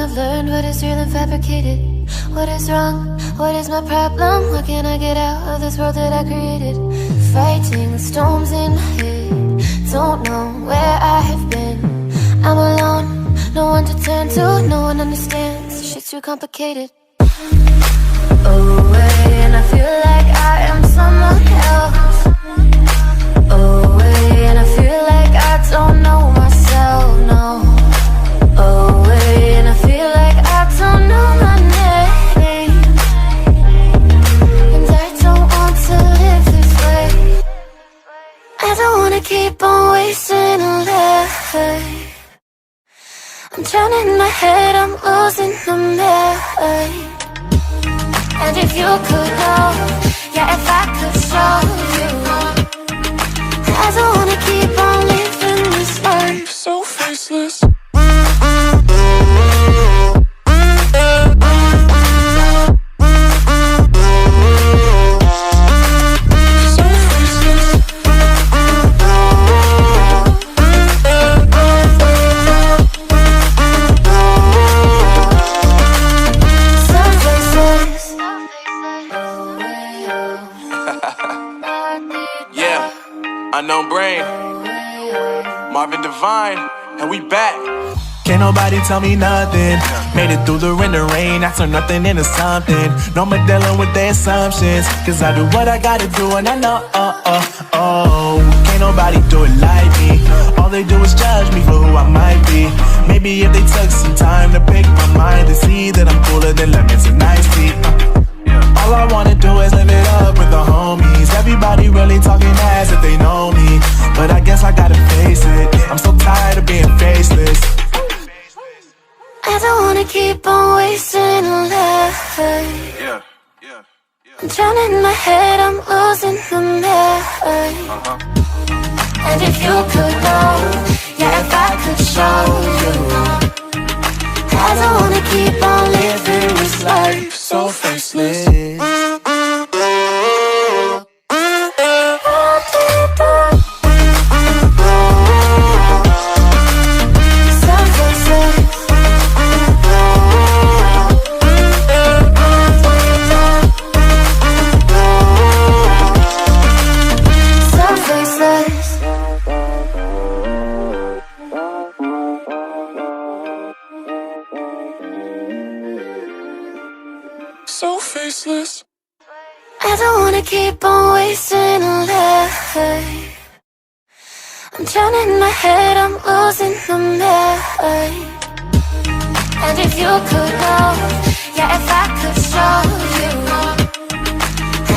I've learned what is real and fabricated. What is wrong? What is my problem? How can I get out of this world that I created? Fighting the storms in my head. Don't know where I have been. I'm alone, no one to turn to. No one understands, shit's too complicated. Away, and I feel like I am someone else. Away, and I feel like I don't know myself, no. Away, and I feel like I don't know my name. And I don't want to live this way. I don't wanna keep on wasting a life. I'm drowning in my head, I'm losing my mind. And if you could know, yeah, if I could show you, I don't wanna keep on living this life so faceless. Unknown Brain, Marvin Divine, and we back. Can't nobody tell me nothing. Made it through the rain and rain, I turn nothing into something. No more dealing with their assumptions, cause I do what I gotta do and I know, can't nobody do it like me. All they do is judge me for who I might be. Maybe if they took some time to pick my mind to see that I'm cooler than lemons and iced tea. All I wanna do is live it up with the homies. Everybody really talking ass if they know me, but I guess I gotta face it. I'm so tired of being faceless. I don't wanna keep on wasting a life. I'm drowning in my head, I'm losing my mind. And if you could know, yeah, if I could show you, I don't wanna keep on living this life so faceless. So faceless. I don't wanna keep on wasting a life. I'm drowning in my head, I'm losing my mind. And if you could know, yeah, if I could show you,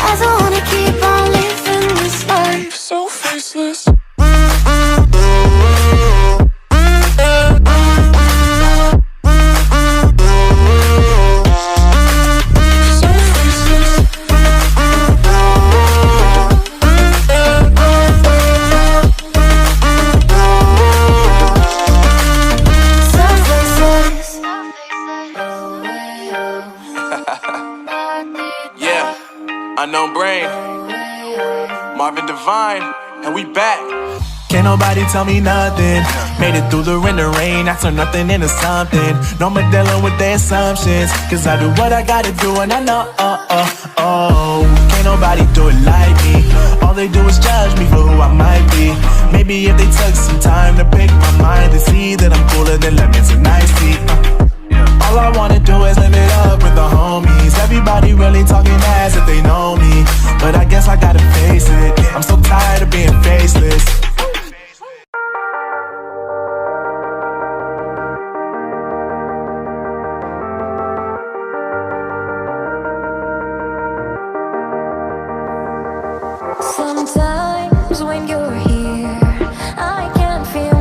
I don't wanna keep on living this life so faceless. Unknown Brain, Marvin Divine, and we back. Can't nobody tell me nothing. Made it through the rain and rain, I turn nothing into something. No more dealing with their assumptions, cause I do what I gotta do and I know, can't nobody do it like me. All they do is judge me for who I might be. Maybe if they took some time to pick my mind to see that I'm cooler than lemons and iced tea. All I wanna do is live it up with the homies. Everybody really talking ass if they know me, but I guess I gotta face it. I'm so tired of being faceless. Sometimes when you're here, I can't feel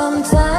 sometimes.